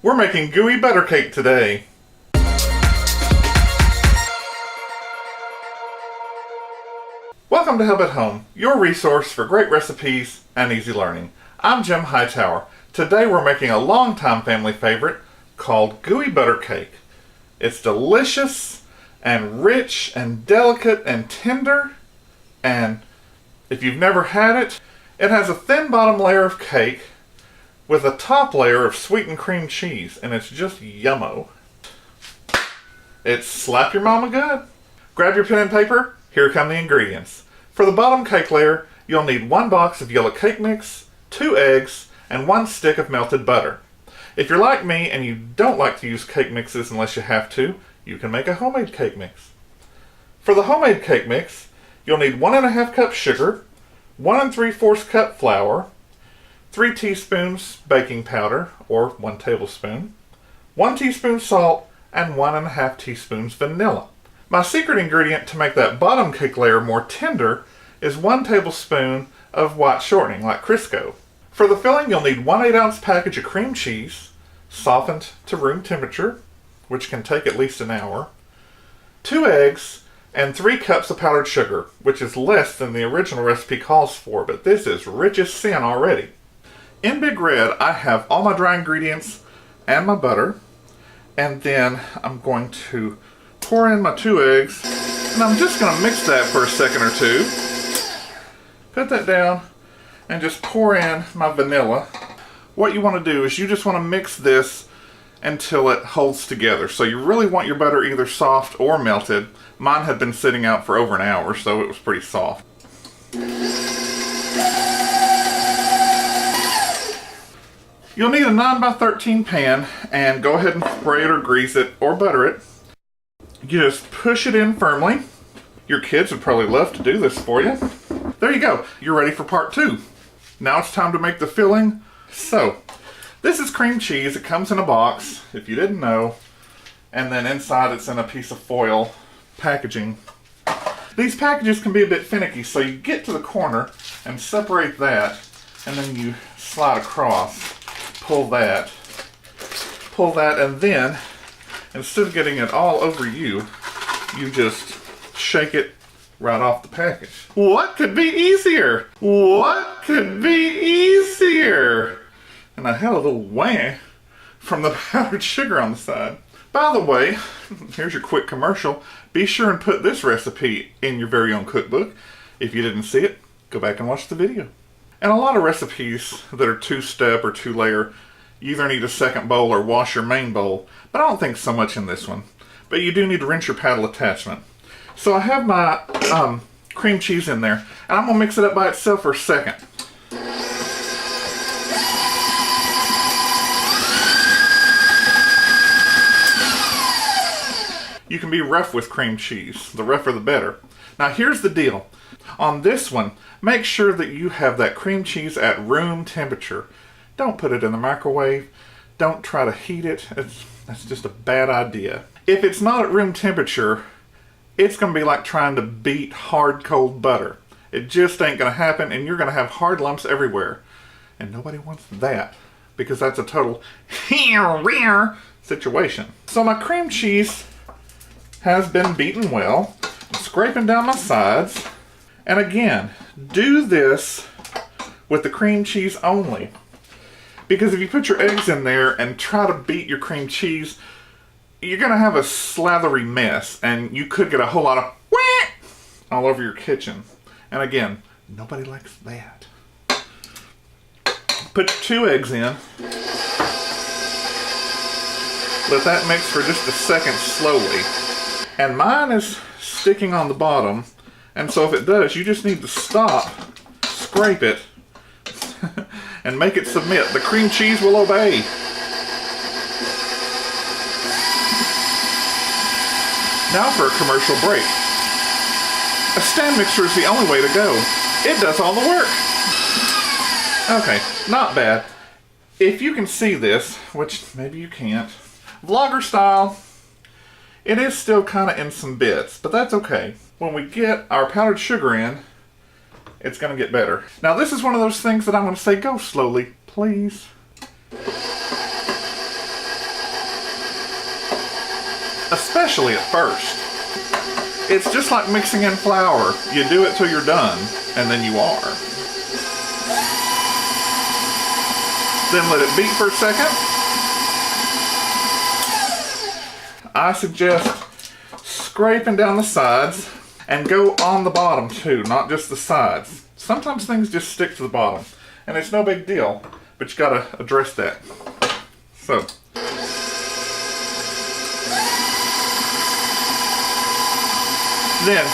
We're making gooey butter cake today. Welcome to Help at Home, your resource for great recipes and easy learning. I'm Jim Hightower. Today we're making a longtime family favorite called gooey butter cake. It's delicious and rich and delicate and tender, and if you've never had it, it has a thin bottom layer of cake with a top layer of sweetened cream cheese, and it's just yummo. It's slap your mama good. Grab your pen and paper. Here come the ingredients. For the bottom cake layer, you'll need 1 box of yellow cake mix, 2 eggs, and 1 stick of melted butter. If you're like me and you don't like to use cake mixes unless you have to, you can make a homemade cake mix. For the homemade cake mix, you'll need 1½ cup sugar, 1 3/4 cup flour, 3 teaspoons baking powder, or 1 tablespoon, 1 teaspoon salt, and 1½ teaspoons vanilla. My secret ingredient to make that bottom cake layer more tender is 1 tablespoon of white shortening, like Crisco. For the filling, you'll need 1 8-ounce package of cream cheese, softened to room temperature, which can take at least an hour, 2 eggs, and 3 cups of powdered sugar, which is less than the original recipe calls for, but this is rich as sin already. In Big Red, I have all my dry ingredients and my butter, and then I'm going to pour in my 2 eggs, and I'm just going to mix that for a second or two. Put that down, and just pour in my vanilla. What you want to do is you just want to mix this until it holds together. So you really want your butter either soft or melted. Mine had been sitting out for over an hour, so it was pretty soft. You'll need a 9x13 pan, and go ahead and spray it or grease it or butter it. You just push it in firmly. Your kids would probably love to do this for you. There you go. You're ready for part 2. Now it's time to make the filling. So, this is cream cheese. It comes in a box, if you didn't know, and then inside it's in a piece of foil packaging. These packages can be a bit finicky, so you get to the corner and separate that, and then you slide across. Pull that, and then, instead of getting it all over you, you just shake it right off the package. What could be easier? What could be easier? And I had a little whang from the powdered sugar on the side. By the way, here's your quick commercial. Be sure and put this recipe in your very own cookbook. If you didn't see it, go back and watch the video. And a lot of recipes that are 2-step or 2-layer, you either need a second bowl or wash your main bowl, but I don't think so much in this one. But you do need to rinse your paddle attachment. So I have my cream cheese in there, and I'm going to mix it up by itself for a second. You can be rough with cream cheese. The rougher the better. Now here's the deal. On this one, make sure that you have that cream cheese at room temperature. Don't put it in the microwave. Don't try to heat it. That's just a bad idea. If it's not at room temperature, it's going to be like trying to beat hard cold butter. It just ain't going to happen, and you're going to have hard lumps everywhere. And nobody wants that, because that's a total situation. So my cream cheese has been beaten well. I'm scraping down my sides. And again, do this with the cream cheese only. Because if you put your eggs in there and try to beat your cream cheese, you're going to have a slathery mess. And you could get a whole lot of all over your kitchen. And again, nobody likes that. Put 2 eggs in. Let that mix for just a second slowly. And mine is sticking on the bottom. And so if it does, you just need to stop, scrape it, and make it submit. The cream cheese will obey. Now for a commercial break. A stand mixer is the only way to go. It does all the work. Okay, not bad. If you can see this, which maybe you can't, vlogger style, it is still kind of in some bits, but that's okay. When we get our powdered sugar in, it's going to get better. Now this is one of those things that I'm going to say, go slowly, please. especially at first. It's just like mixing in flour. You do it till you're done, and then you are. Then let it beat for a second. I suggest scraping down the sides and go on the bottom too, not just the sides. Sometimes things just stick to the bottom, and it's no big deal, but you gotta address that. So. Then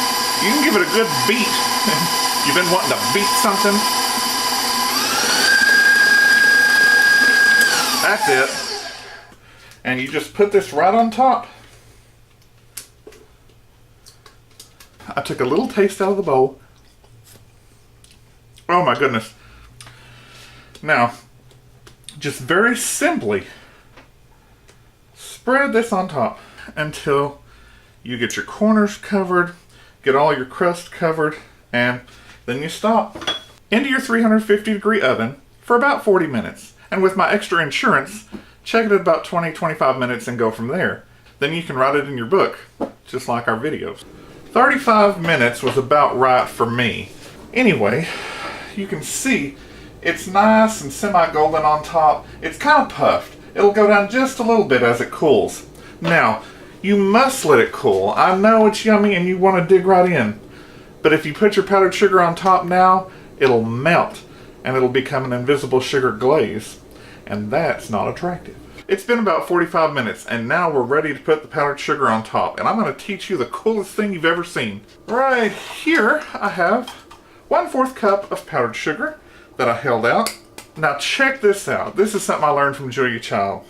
you can give it a good beat. You've been wanting to beat something. That's it. And you just put this right on top. I took a little taste out of the bowl. Oh my goodness. Now, just very simply spread this on top until you get your corners covered, get all your crust covered, and then you stop. Into your 350-degree oven for about 40 minutes. And with my extra insurance, check it at about 20-25 minutes and go from there. Then you can write it in your book, just like our videos. 35 minutes was about right for me. Anyway, you can see it's nice and semi-golden on top. It's kind of puffed. It'll go down just a little bit as it cools. Now, you must let it cool. I know it's yummy and you want to dig right in. But if you put your powdered sugar on top now, it'll melt and it'll become an invisible sugar glaze. And that's not attractive. It's been about 45 minutes and now we're ready to put the powdered sugar on top. And I'm going to teach you the coolest thing you've ever seen. Right here I have 1/4 cup of powdered sugar that I held out. Now check this out. This is something I learned from Julia Child.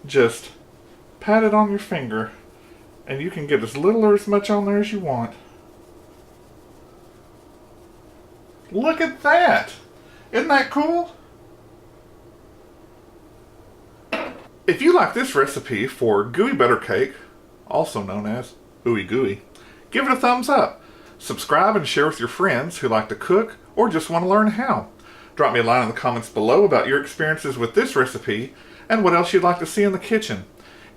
Just pat it on your finger and you can get as little or as much on there as you want. Look at that! Isn't that cool? If you like this recipe for gooey butter cake, also known as Ooey Gooey, give it a thumbs up. Subscribe and share with your friends who like to cook or just want to learn how. Drop me a line in the comments below about your experiences with this recipe and what else you'd like to see in the kitchen.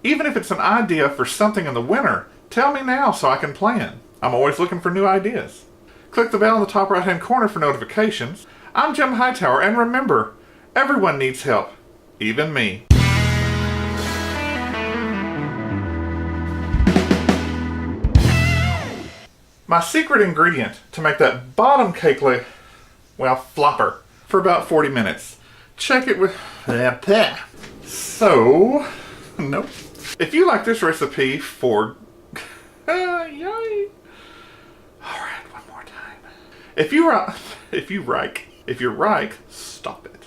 Even if it's an idea for something in the winter, tell me now so I can plan. I'm always looking for new ideas. Click the bell in the top right hand corner for notifications. I'm Jim Hightower, and remember, everyone needs help, even me. My secret ingredient to make that bottom cake flopper for about 40 minutes. Check it with... So, nope. If you like this recipe for... Yay! Alright, one more time. If you're right, stop it.